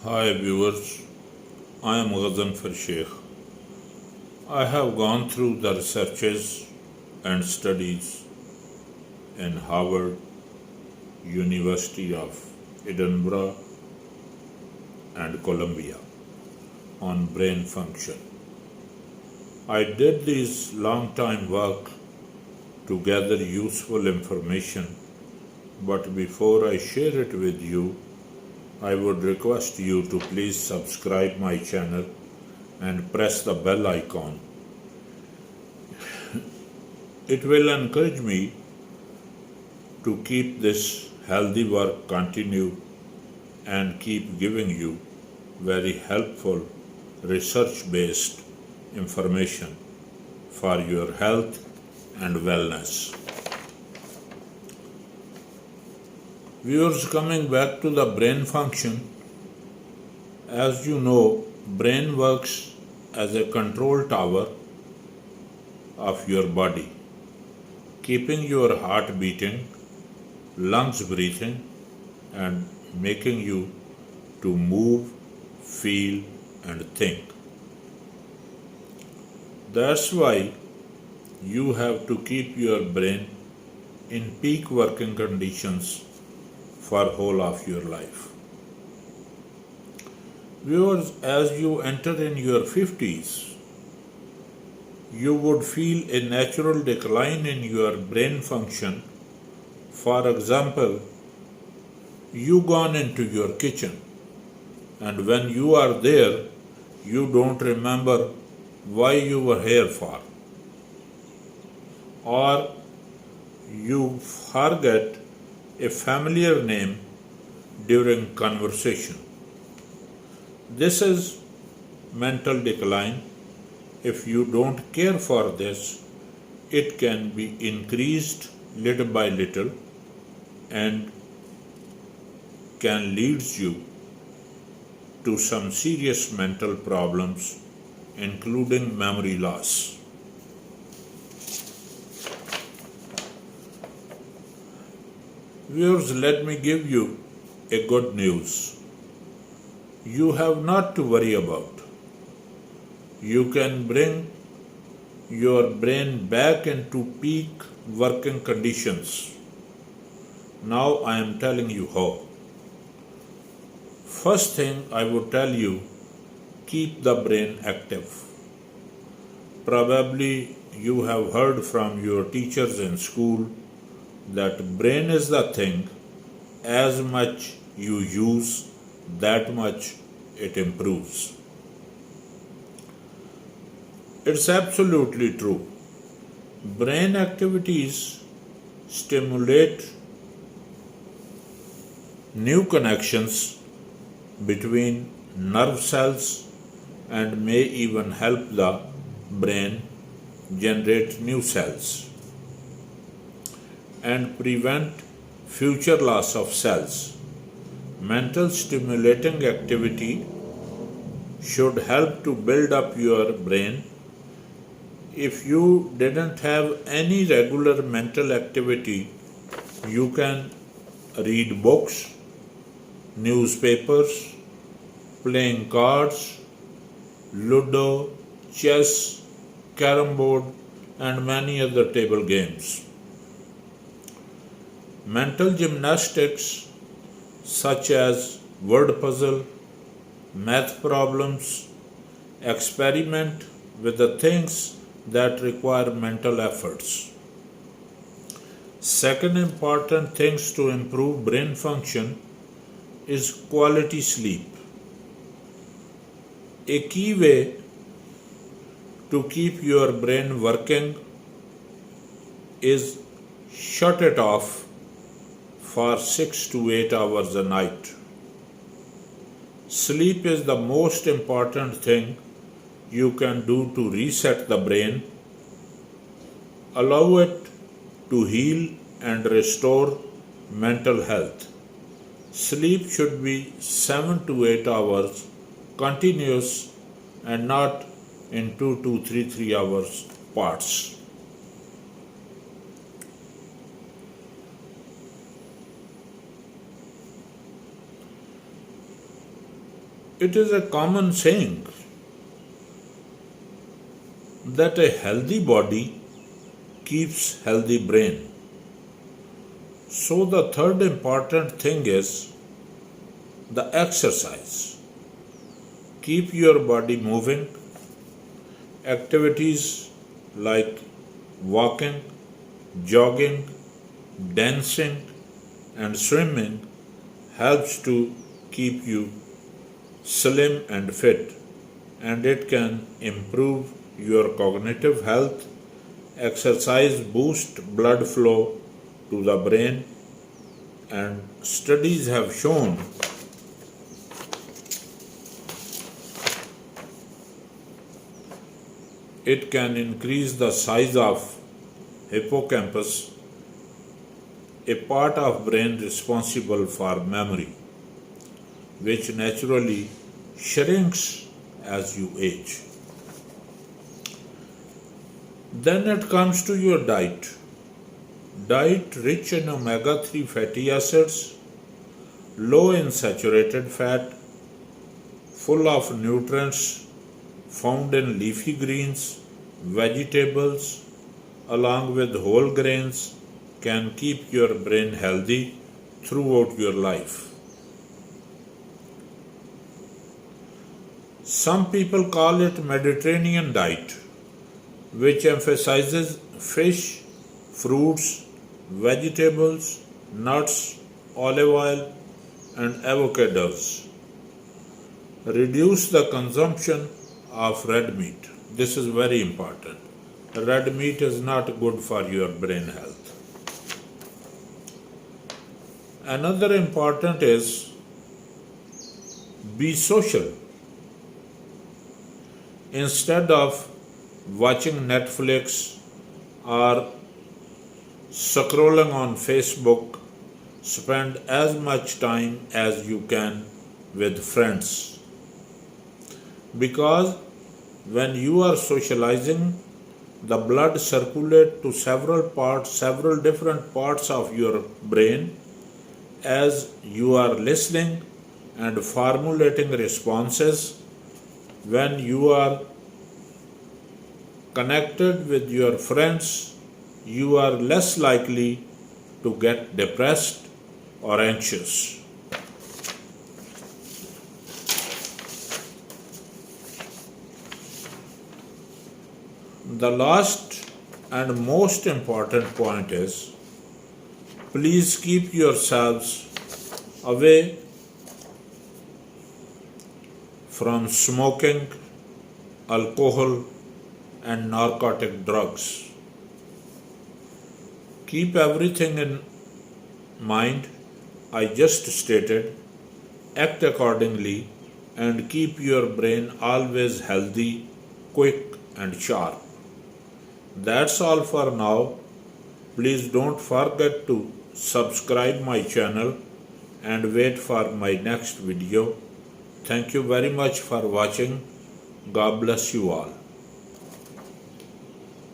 Hi viewers, I am Ghazanfar Sheikh. I have gone through the researches and studies in Harvard, University of Edinburgh and Columbia on brain function. I did this long time work to gather useful information, but before I share it with you, I would request you to please subscribe my channel and press the bell icon. It will encourage me to keep this healthy work continue and keep giving you very helpful research-based information for your health and wellness. Viewers, coming back to the brain function, as you know, brain works as a control tower of your body, keeping your heart beating, lungs breathing, and making you to move, feel, and think. That's why you have to keep your brain in peak working conditions for whole of your life. Viewers, as you enter in your 50s, you would feel a natural decline in your brain function. For example, you gone into your kitchen, and when you are there, you don't remember why you were here for, or you forget a familiar name during conversation. This is mental decline. If you don't care for this, it can be increased little by little and can lead you to some serious mental problems, including memory loss. Viewers, let me give you a good news. You have not to worry about. You can bring your brain back into peak working conditions. Now I am telling you how. First thing I would tell you, keep the brain active. Probably you have heard from your teachers in school that brain is the thing, as much you use, that much it improves. It's absolutely true. Brain activities stimulate new connections between nerve cells and may even help the brain generate new cells and prevent future loss of cells. Mental stimulating activity should help to build up your brain. If you didn't have any regular mental activity, you can read books, newspapers, playing cards, ludo, chess, carom board, and many other table games. Mental gymnastics such as word puzzle, math problems, experiment with the things that require mental efforts. Second important things to improve brain function is quality sleep. A key way to keep your brain working is shut it off for 6 to 8 hours a night. Sleep is the most important thing you can do to reset the brain, allow it to heal and restore mental health. Sleep should be 7 to 8 hours continuous and not in 2 to 3 hours parts. It is a common saying that a healthy body keeps healthy brain. So the third important thing is the exercise. Keep your body moving. Activities like walking, jogging, dancing and swimming helps to keep you slim and fit, and it can improve your cognitive health. Exercise boosts blood flow to the brain, and studies have shown it can increase the size of hippocampus, a part of brain responsible for memory, which naturally shrinks as you age. Then it comes to your diet. Diet rich in omega-3 fatty acids, low in saturated fat, full of nutrients found in leafy greens, vegetables, along with whole grains can keep your brain healthy throughout your life. Some people call it Mediterranean diet, which emphasizes fish, fruits, vegetables, nuts, olive oil, and avocados. Reduce the consumption of red meat. This is very important. Red meat is not good for your brain health. Another important is be social. Instead of watching Netflix or scrolling on Facebook, spend as much time as you can with friends. Because when you are socializing, the blood circulates to several different parts of your brain as you are listening and formulating responses. When you are connected with your friends, you are less likely to get depressed or anxious. The last and most important point is please keep yourselves away from smoking, alcohol, and narcotic drugs. Keep everything in mind I just stated, act accordingly, and keep your brain always healthy, quick, and sharp. That's all for now. Please don't forget to subscribe my channel and wait for my next video. Thank you very much for watching. God bless you all.